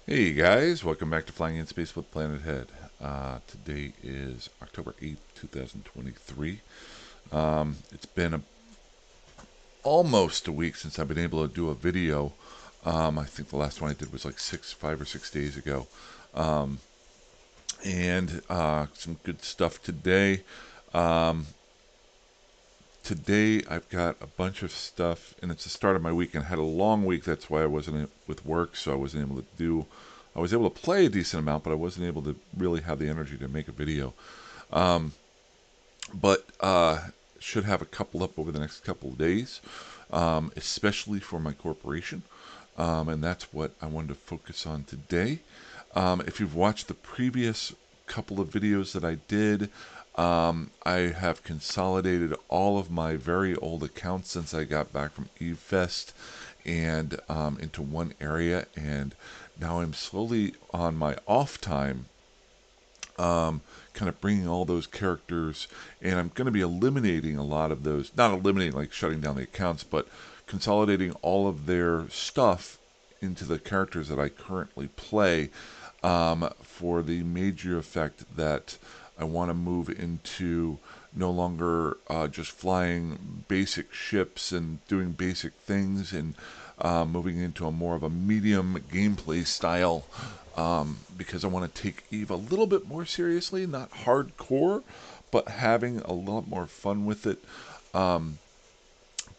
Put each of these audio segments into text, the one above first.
Hey guys, welcome back to Flying in Space with Planet Head. Today is October 8th, 2023. It's been almost a week since I've been able to do a video. I think the last one I did was like 5 or 6 days ago. Um, and some good stuff today. Um, Today I've got a bunch of stuff, and it's the start of my week, and I had a long week. That's why I wasn't with work, so I wasn't able to do. I was able to play a decent amount, but I wasn't able to really have the energy to make a video. Um, but should have a couple up over the next couple of days, especially for my corporation, and that's what I wanted to focus on today. If you've watched the previous couple of videos that I did, I have consolidated all of my very old accounts since I got back from EveFest and into one area, and now I'm slowly on my off time, kind of bringing all those characters, and I'm going to be eliminating a lot of those, not eliminating like shutting down the accounts, but consolidating all of their stuff into the characters that I currently play, for the major effect that I want to move into no longer just flying basic ships and doing basic things, and moving into a more of a medium gameplay style, because I want to take Eve a little bit more seriously, not hardcore, but having a lot more fun with it. Um,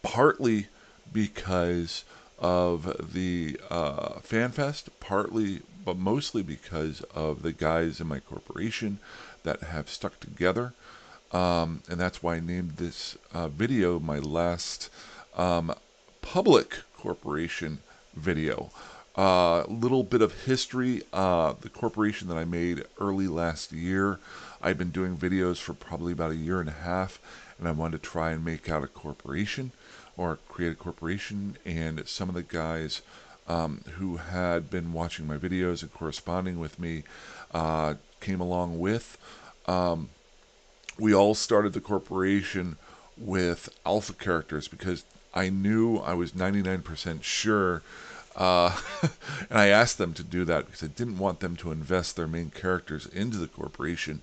Partly because of the FanFest, partly, but mostly because of the guys in my corporation that have stuck together. And that's why I named this video my last um, public corporation video. A little bit of history. The corporation that I made early last year, I've been doing videos for probably about a year and a half, and I wanted to try and make out a corporation or create a corporation. And some of the guys who had been watching my videos and corresponding with me came along with. Um, we all started the corporation with alpha characters because I knew, I was 99% sure, uh, and I asked them to do that because I didn't want them to invest their main characters into the corporation,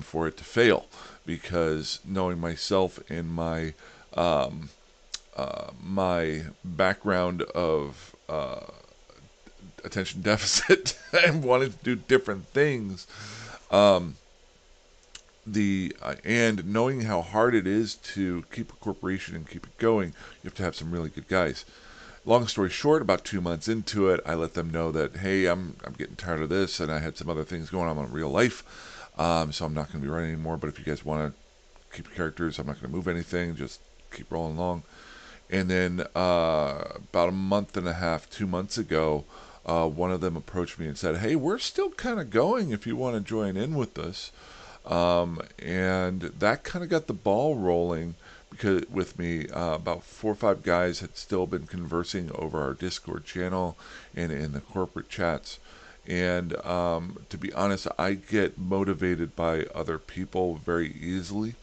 for it to fail. Because knowing myself and um, my background of attention deficit and wanting to do different things, um, and knowing how hard it is to keep a corporation and keep it going, you have to have some really good guys. Long story short, about 2 months into it, I let them know that, hey, I'm getting tired of this, and I had some other things going on in real life, so I'm not going to be running anymore. But if you guys want to keep your characters, I'm not going to move anything. Just keep rolling along. And then about a month and a half, 2 months ago, one of them approached me and said, hey, we're still kind of going if you want to join in with us. And that kind of got the ball rolling because with me, about 4 or 5 guys had still been conversing over our Discord channel and in the corporate chats. And to be honest, I get motivated by other people very easily,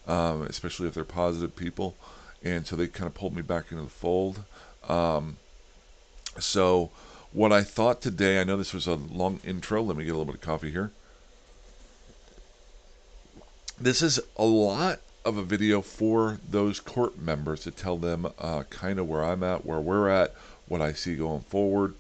especially if they're positive people. And so they kind of pulled me back into the fold. Um, so, what I thought today, I know this was a long intro. Let me get a little bit of coffee here. This is a lot of a video for those Corp members to tell them kind of where I'm at, where we're at, what I see going forward.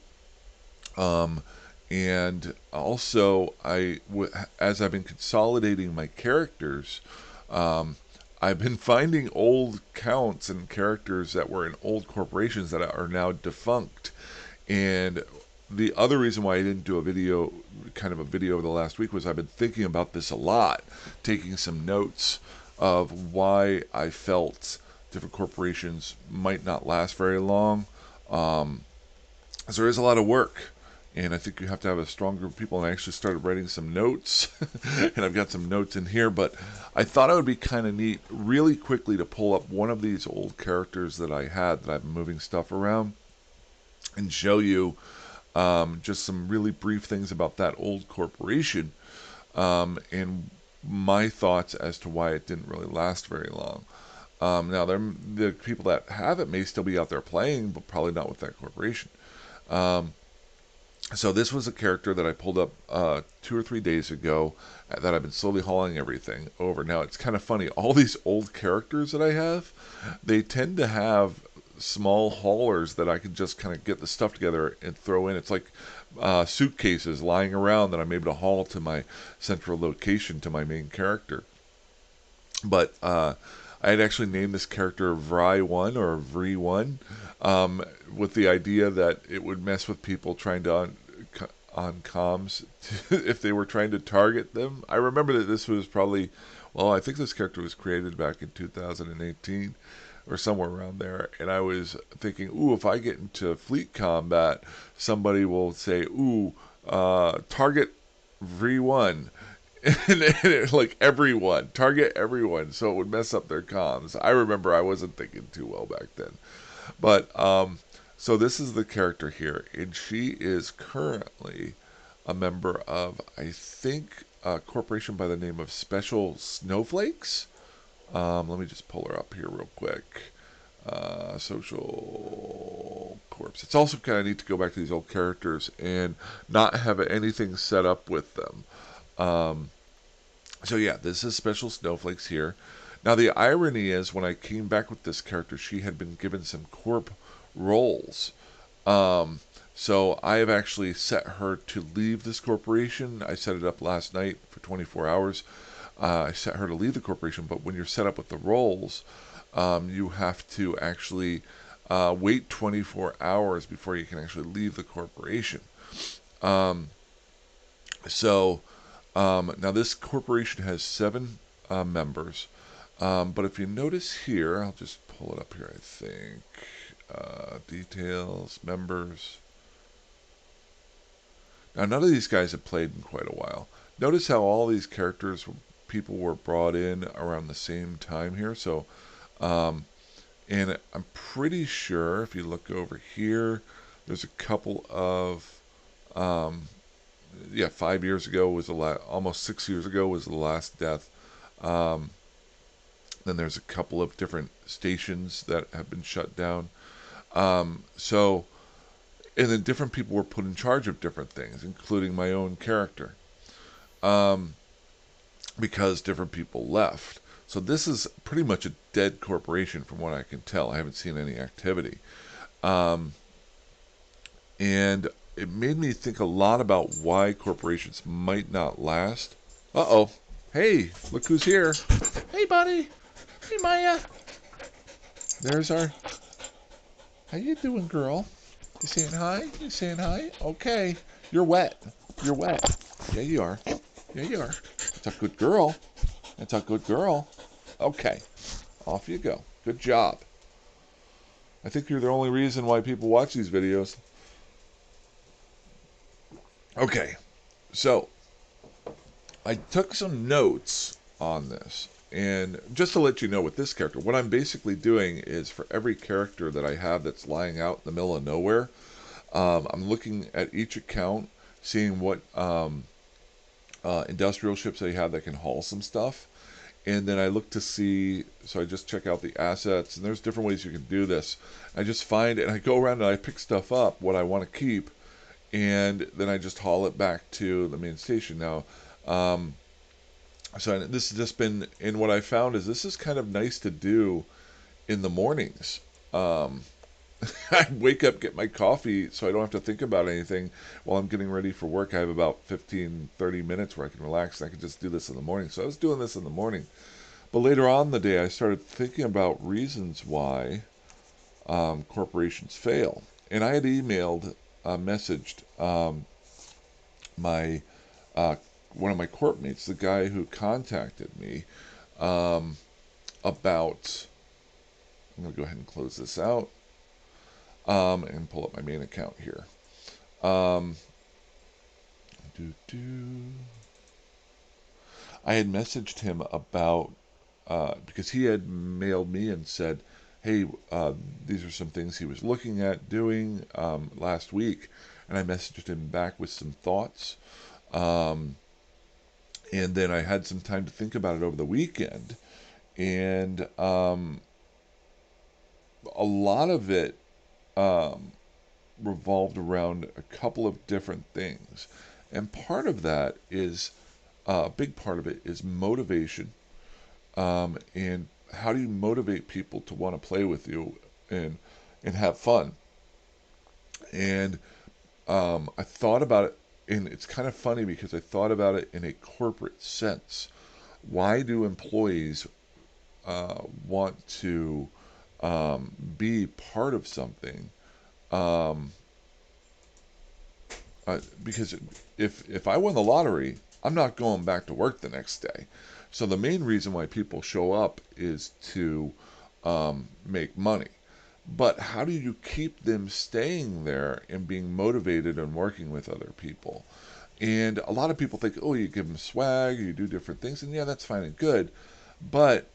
Um, and also, as I've been consolidating my characters, um, I've been finding old counts and characters that were in old corporations that are now defunct. And the other reason why I didn't do a video, kind of a video over the last week, was I've been thinking about this a lot, taking some notes of why I felt different corporations might not last very long. Um, so there is a lot of work, and I think you have to have a strong group of people. And I actually started writing some notes, and I've got some notes in here. But I thought it would be kind of neat, really quickly, to pull up one of these old characters that I had that I've been moving stuff around and show you just some really brief things about that old corporation, and my thoughts as to why it didn't really last very long. Now, the people that have it may still be out there playing, but probably not with that corporation. Um, So this was a character that I pulled up 2 or 3 days ago that I've been slowly hauling everything over. Now it's kind of funny. All these old characters that I have, they tend to have small haulers that I can just kind of get the stuff together and throw in. It's like suitcases lying around that I'm able to haul to my central location, to my main character. But I had actually named this character Vry1 or Vry1 with the idea that it would mess with people trying to on comms if they were trying to target them. I remember that this was probably, well, I think this character was created back in 2018 or somewhere around there. And I was thinking, ooh, if I get into fleet combat, somebody will say, ooh, target V1. And like everyone, target everyone, so it would mess up their comms. I remember I wasn't thinking too well back then. But so this is the character here, and she is currently a member of, I think, a corporation by the name of Special Snowflakes. Let me just pull her up here real quick. Social Corps. It's also kind of neat to go back to these old characters and not have anything set up with them. So yeah, this is Special Snowflakes here. Now the irony is, when I came back with this character, she had been given some Corp roles. Um, so I have actually set her to leave this corporation. I set it up last night for 24 hours. I set her to leave the corporation, but when you're set up with the roles, you have to actually wait 24 hours before you can actually leave the corporation. Um, so now this corporation has 7 members. But if you notice here, I'll just pull it up here, I think. Details, members. Now, none of these guys have played in quite a while. Notice how all these characters, people were brought in around the same time here. So, and I'm pretty sure if you look over here, there's a couple of, yeah, 5 years ago was the last, almost 6 years ago was the last death. Um, then there's a couple of different stations that have been shut down. So, and then different people were put in charge of different things, including my own character, um, because different people left. So this is pretty much a dead corporation from what I can tell. I haven't seen any activity. Um, and it made me think a lot about why corporations might not last. Uh-oh. Hey, look who's here. Hey, buddy. Hey, Maya. There's our... How you doing, girl? You saying hi? You saying hi? Okay. You're wet. You're wet. Yeah, you are. Yeah, you are. That's a good girl. That's a good girl. Okay. Off you go. Good job. I think you're the only reason why people watch these videos. Okay. So, I took some notes on this. And just to let you know, with this character, what I'm basically doing is, for every character that I have that's lying out in the middle of nowhere, I'm looking at each account, seeing what industrial ships they have that can haul some stuff. And then I look to see, so I just check out the assets, and there's different ways you can do this. I just find, and I go around and I pick stuff up, what I want to keep, and then I just haul it back to the main station. Now, so this has just been, and what I found is this is kind of nice to do in the mornings. Um, I wake up, get my coffee, so I don't have to think about anything while I'm getting ready for work. I have about 15, 30 minutes where I can relax, and I can just do this in the morning. So I was doing this in the morning. But later on in the day, I started thinking about reasons why corporations fail. And I had messaged my one of my corp mates, the guy who contacted me um, about. I'm going to go ahead and close this out and pull up my main account here. Um, I had messaged him about because he had mailed me and said, "Hey, these are some things he was looking at doing last week," and I messaged him back with some thoughts. Um, and then I had some time to think about it over the weekend, and a lot of it revolved around a couple of different things. And part of that is, a big part of it is motivation. And how do you motivate people to want to play with you and and have fun? And I thought about it, and it's kind of funny because I thought about it in a corporate sense. Why do employees want to be part of something? Um, because if I win the lottery, I'm not going back to work the next day. So the main reason why people show up is to make money. But how do you keep them staying there and being motivated and working with other people? And a lot of people think, oh, you give them swag, you do different things, and yeah, that's fine and good. But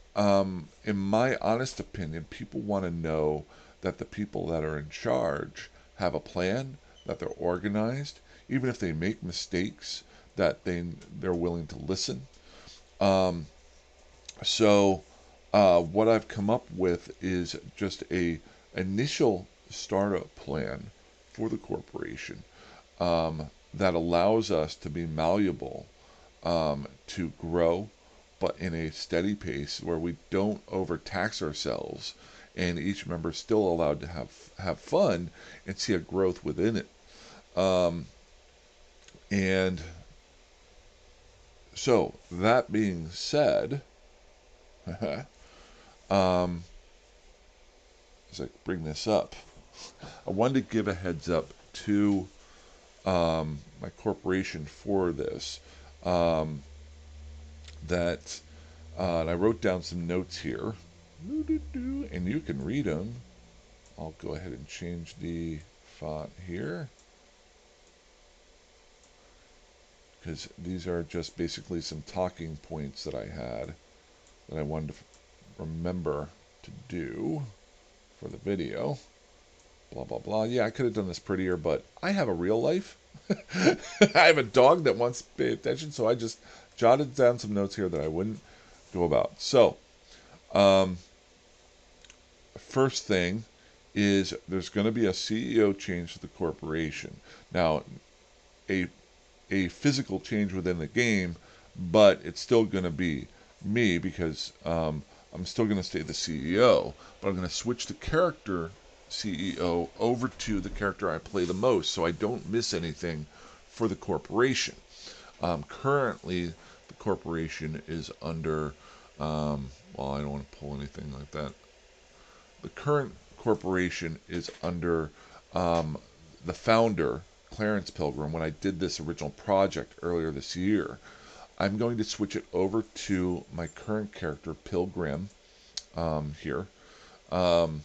in my honest opinion, people want to know that the people that are in charge have a plan, that they're organized, even if they make mistakes, that they're willing to listen. Um, so what I've come up with is just a initial startup plan for the corporation that allows us to be malleable, to grow, but in a steady pace where we don't overtax ourselves, and each member is still allowed to have fun and see a growth within it. Um, and so that being said, um, as I bring this up, I wanted to give a heads up to my corporation for this. Um, that and I wrote down some notes here, and you can read them. I'll go ahead and change the font here because these are just basically some talking points that I had that I wanted to remember to do for the video. Blah blah blah. Yeah, I could have done this prettier, but I have a real life. I have a dog that wants to pay attention, so I just jotted down some notes here that I wouldn't go about. So, um, first thing is there's going to be a CEO change to the corporation. Now, a a physical change within the game, but it's still going to be me because I'm still going to stay the CEO, but I'm going to switch the character CEO over to the character I play the most so I don't miss anything for the corporation. Currently, the corporation is under, well, I don't want to pull anything like that. The current corporation is under the founder, Clarence Pilgrim, when I did this original project earlier this year. I'm going to switch it over to my current character, Pilgrim, here, um,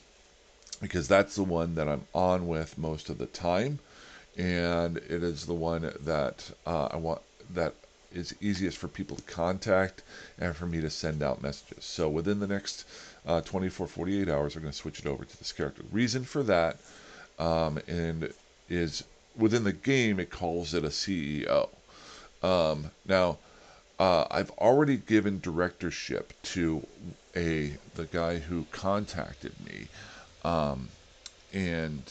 because that's the one that I'm on with most of the time, and it is the one that I want that is easiest for people to contact and for me to send out messages. So within the next 24, 48 hours, I'm going to switch it over to this character. The reason for that and is within the game it calls it a CEO. Now, I've already given directorship to the guy who contacted me, um, and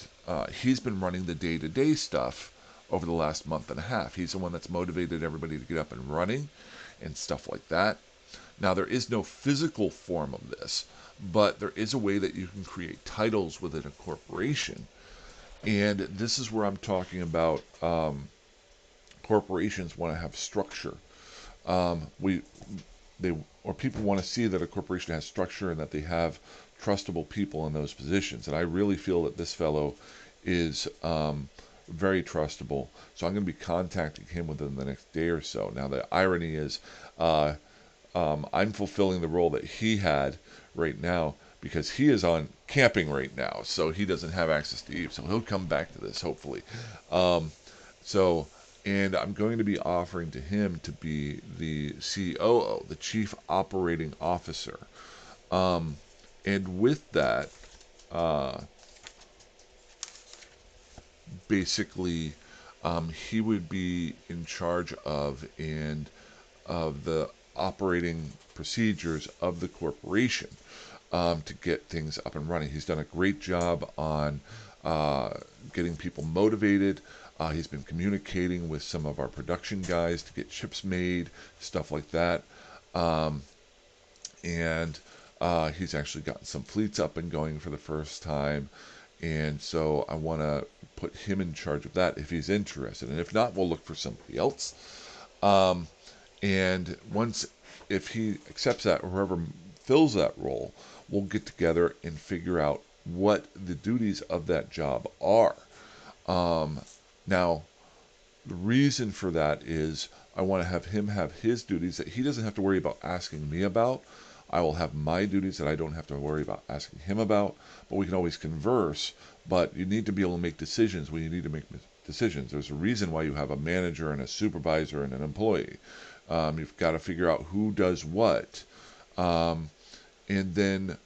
he's been running the day-to-day stuff over the last month and a half. He's the one that's motivated everybody to get up and running and stuff like that. Now, there is no physical form of this, but there is a way that you can create titles within a corporation. And this is where I'm talking about corporations want to have structure. We they or people want to see that a corporation has structure and that they have trustable people in those positions. And I really feel that this fellow is very trustable. So I'm going to be contacting him within the next day or so. Now the irony is, I'm fulfilling the role that he had right now because he is on camping right now, so he doesn't have access to Eve. So he'll come back to this hopefully. Um, so, and I'm going to be offering to him to be the COO, the Chief Operating Officer. And with that, uh, basically, he would be in charge of the operating procedures of the corporation to get things up and running. He's done a great job on uh, getting people motivated. He's been communicating with some of our production guys to get chips made, stuff like that. Um, and he's actually gotten some fleets up and going for the first time. And so I want to put him in charge of that if he's interested. And if not, we'll look for somebody else. Um, and once, if he accepts that, or whoever fills that role, we'll get together and figure out what the duties of that job are. Um, Now, the reason for that is I want to have him have his duties that he doesn't have to worry about asking me about. I will have my duties that I don't have to worry about asking him about, but we can always converse. But you need to be able to make decisions when you need to make decisions. There's a reason why you have a manager and a supervisor and an employee. You've got to figure out who does what. Um, and then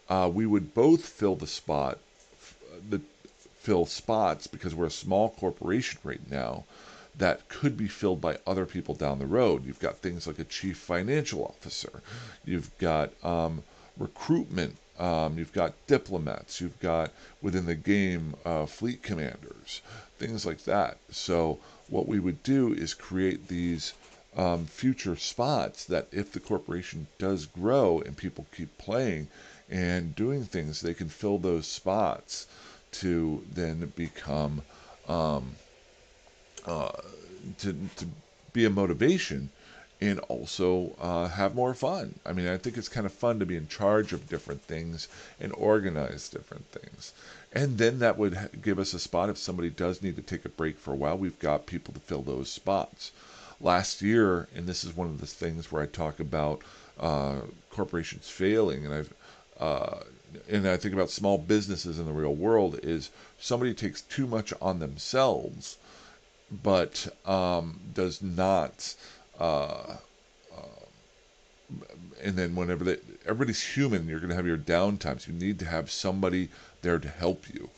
we would both the fill spots because we're a small corporation right now that could be filled by other people down the road. You've got things like a chief financial officer, you've got recruitment, you've got diplomats, you've got within the game fleet commanders, things like that. So what we would do is create these future spots that if the corporation does grow and people keep playing and doing things, they can fill those spots to then become um, uh, to be a motivation and also have more fun. I mean, I think it's kind of fun to be in charge of different things and organize different things. And then that would give us a spot if somebody does need to take a break for a while. We've got people to fill those spots. Last year, and this is one of the things where I talk about corporations failing, and I think about small businesses in the real world, is somebody takes too much on themselves but does not. Uh, and then everybody's human, you're going to have your downtimes. You need to have somebody there to help you.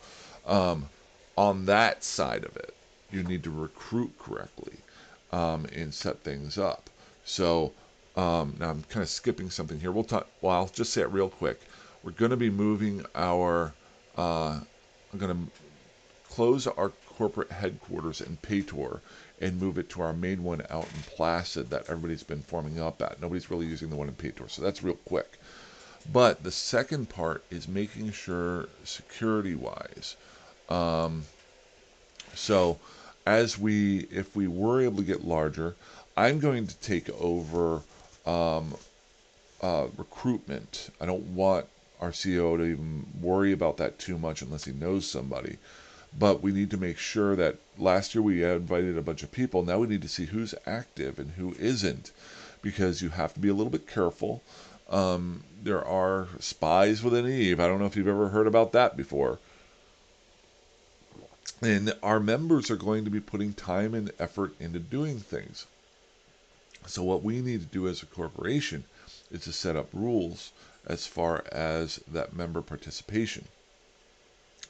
Um, on that side of it, you need to recruit correctly and set things up. So now I'm kind of skipping something here. We'll talk. Well, I'll just say it real quick. We're going to be moving our. I'm going to close our corporate headquarters in Paytor and move it to our main one out in Placid that everybody's been forming up at. Nobody's really using the one in Paytor, so that's real quick. But the second part is making sure security-wise. Um, so if we were able to get larger, I'm going to take over um, recruitment. I don't want our CEO to even worry about that too much unless he knows somebody. But we need to make sure that last year we invited a bunch of people. Now we need to see who's active and who isn't, because you have to be a little bit careful. There are spies within Eve. I don't know if you've ever heard about that before. And our members are going to be putting time and effort into doing things. So what we need to do as a corporation is to set up rules as far as that member participation.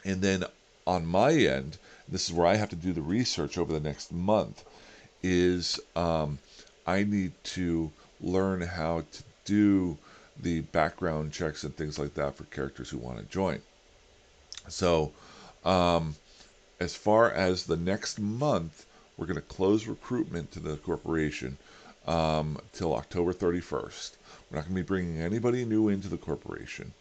And then on my end, this is where I have to do the research over the next month, is I need to learn how to do the background checks and things like that for characters who want to join. So as far as the next month, we're going to close recruitment to the corporation till October 31st. We're not going to be bringing anybody new into the corporation.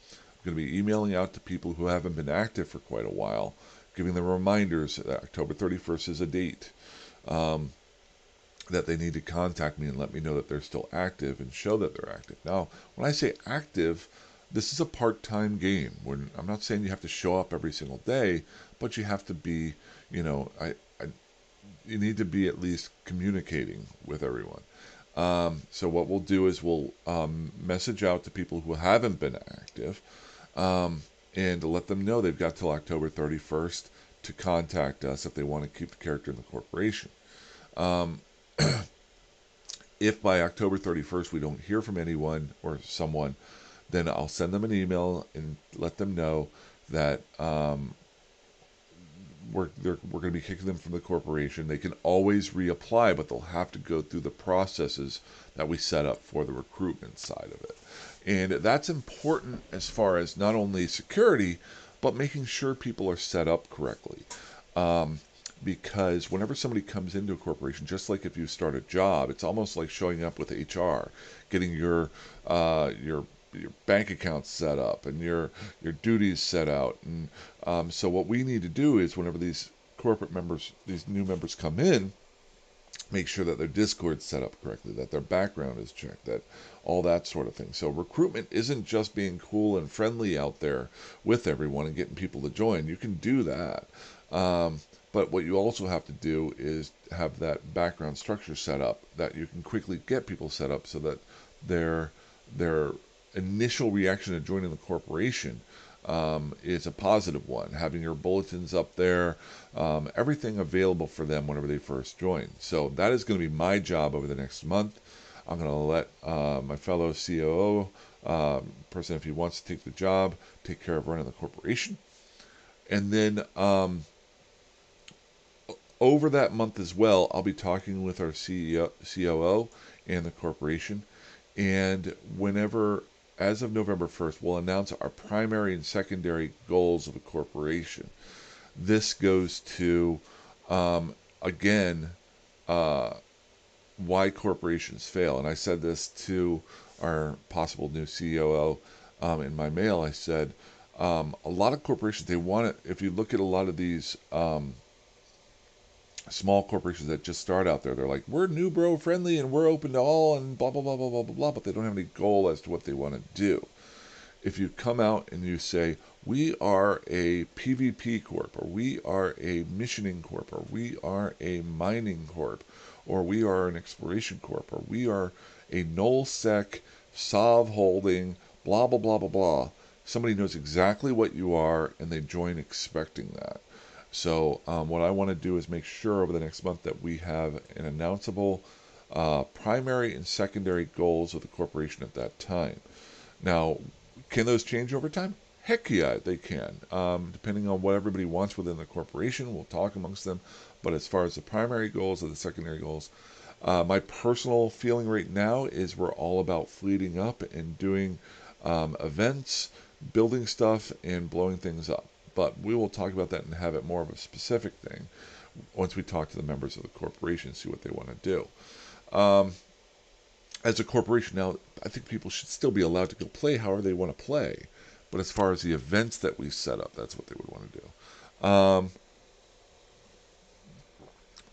I'm going to be emailing out to people who haven't been active for quite a while, giving them reminders that October 31st is a date, that they need to contact me and let me know that they're still active and show that they're active. Now, when I say active, this is a part-time game. I'm not saying you have to show up every single day, but you have to be, you need to be at least communicating with everyone. So what we'll do is we'll message out to people who haven't been active, and to let them know they've got till October 31st to contact us if they want to keep the character in the corporation. If by October 31st we don't hear from anyone or someone, then I'll send them an email and let them know that we're going to be kicking them from the corporation. They can always reapply, but they'll have to go through the processes that we set up for the recruitment side of it. And that's important as far as not only security, but making sure people are set up correctly. Um, because whenever somebody comes into a corporation, just like if you start a job, it's almost like showing up with HR, getting your bank account set up and your duties set out. And so what we need to do is whenever these corporate members, these new members come in, make sure that their Discord's set up correctly, that their background is checked, that all that sort of thing. So recruitment isn't just being cool and friendly out there with everyone and getting people to join. You can do that. Um, but what you also have to do is have that background structure set up that you can quickly get people set up so that their initial reaction to joining the corporation is a positive one. Having your bulletins up there, everything available for them whenever they first join. So that is going to be my job over the next month. I'm going to let my fellow COO person, if he wants to take the job, take care of running the corporation. And then over that month as well, I'll be talking with our CEO, COO and the corporation. And whenever, as of November 1st, we'll announce our primary and secondary goals of the corporation. This goes to, again, uh, why corporations fail. And I said this to our possible new COO in my mail. I said, a lot of corporations, they want it. If you look at a lot of these small corporations that just start out there, they're like, we're new bro friendly and we're open to all and blah, blah, blah, blah, blah, blah, blah, but they don't have any goal as to what they want to do. If you come out and you say, we are a PvP corp, or we are a missioning corp, or we are a mining corp, or we are an exploration corp, or we are a nullsec, sov holding, blah, blah, blah, blah, blah. Somebody knows exactly what you are and they join expecting that. So what I want to do is make sure over the next month that we have an announceable primary and secondary goals of the corporation at that time. Now, can those change over time? Heck yeah, they can. Depending on what everybody wants within the corporation, we'll talk amongst them. But as far as the primary goals and the secondary goals, my personal feeling right now is we're all about fleeting up and doing events, building stuff, and blowing things up. But we will talk about that and have it more of a specific thing once we talk to the members of the corporation, see what they want to do. As a corporation now, I think people should still be allowed to go play however they want to play. But as far as the events that we set up, that's what they would want to do.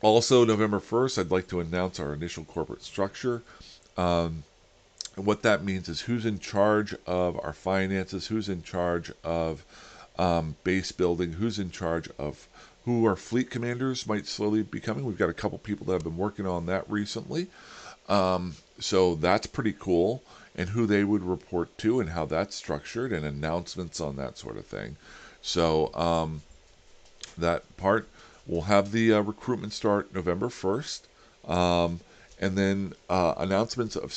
Also, November 1st, I'd like to announce our initial corporate structure. And what that means is who's in charge of our finances, who's in charge of base building, who's in charge of who our fleet commanders might slowly be coming. We've got a couple people that have been working on that recently. So that's pretty cool, and who they would report to and how that's structured and announcements on that sort of thing. So that part, we'll have the recruitment start November 1st, and then announcements of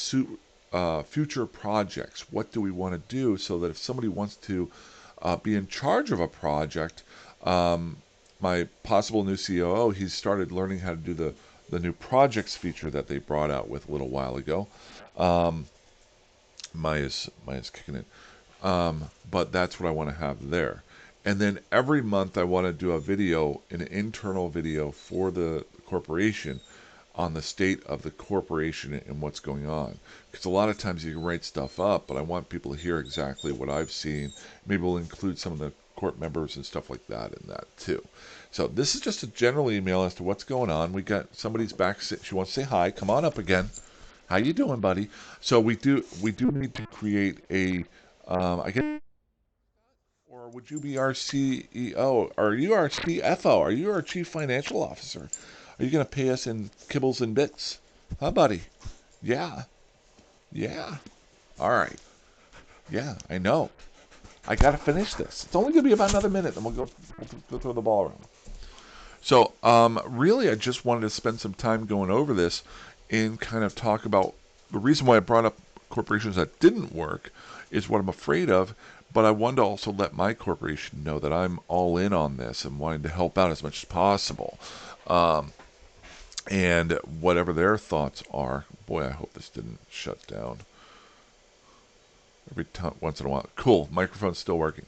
future projects. What do we want to do so that if somebody wants to be in charge of a project, my possible new COO, he's started learning how to do the new projects feature that they brought out with a little while ago. Maya's kicking it. But that's what I want to have there. And then every month I want to do a video, an internal video for the corporation on the state of the corporation and what's going on. Because a lot of times you can write stuff up, but I want people to hear exactly what I've seen. Maybe we'll include some of the Corp members and stuff like that in that too. So this is just a general email as to what's going on. We got somebody's back. She wants to say hi. Come on up again. How you doing, buddy? So we do need to create a I guess, or would you be our CEO? Are you our CFO? Are you our Chief Financial Officer? Are you going to pay us in kibbles and bits? Huh, buddy? Yeah. Yeah. All right. Yeah, I know. I got to finish this. It's only going to be about another minute, then we'll throw the ball around. So, really, I just wanted to spend some time going over this and kind of talk about the reason why I brought up corporations that didn't work is what I'm afraid of. But I wanted to also let my corporation know that I'm all in on this and wanting to help out as much as possible. And whatever their thoughts are. Boy, I hope this didn't shut down. once in a while. Cool. Microphone's still working.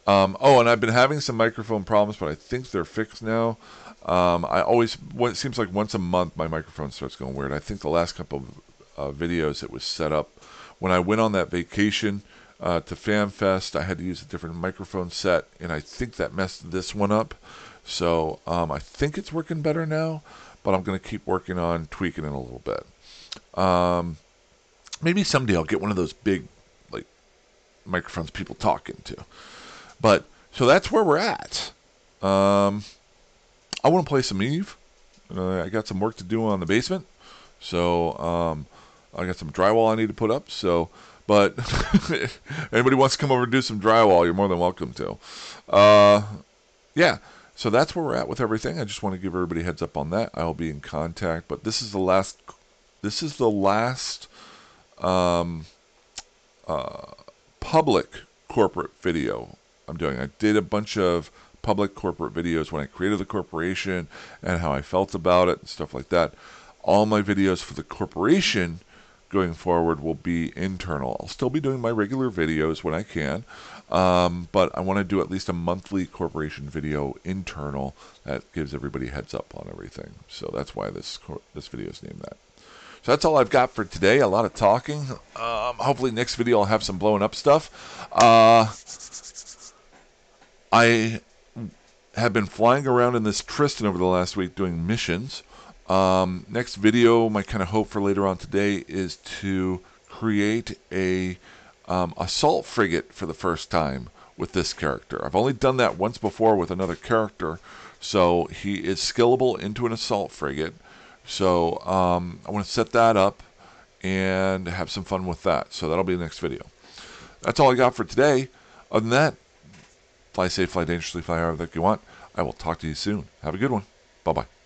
Oh, and I've been having some microphone problems, but I think they're fixed now. It seems like once a month my microphone starts going weird. I think the last couple of videos it was set up. When I went on that vacation to FanFest, I had to use a different microphone set, and I think that messed this one up. So I think it's working better now, but I'm going to keep working on tweaking it a little bit. Maybe someday I'll get one of those big, like, microphones people talk into. But so that's where we're at. I want to play some Eve. I got some work to do on the basement, so I got some drywall I need to put up. So, but anybody wants to come over and do some drywall, you're more than welcome to. Yeah. So that's where we're at with everything. I just want to give everybody a heads up on that. I'll be in contact, but this is the last. This is the last public corporate video I'm doing. I did a bunch of public corporate videos when I created the corporation and how I felt about it and stuff like that. All my videos for the corporation going forward will be internal. I'll still be doing my regular videos when I can, but I want to do at least a monthly corporation video internal that gives everybody a heads up on everything. So that's why this video is named that. So that's all I've got for today. A lot of talking. Hopefully next video I'll have some blowing up stuff. I have been flying around in this Tristan over the last week doing missions. Next video, my kind of hope for later on today is to create a assault frigate for the first time with this character. I've only done that once before with another character, so he is skillable into an assault frigate. So I want to set that up and have some fun with that. So that'll be the next video. That's all I got for today. Other than that, fly safe, fly dangerously, fly however you want. I will talk to you soon. Have a good one. Bye-bye.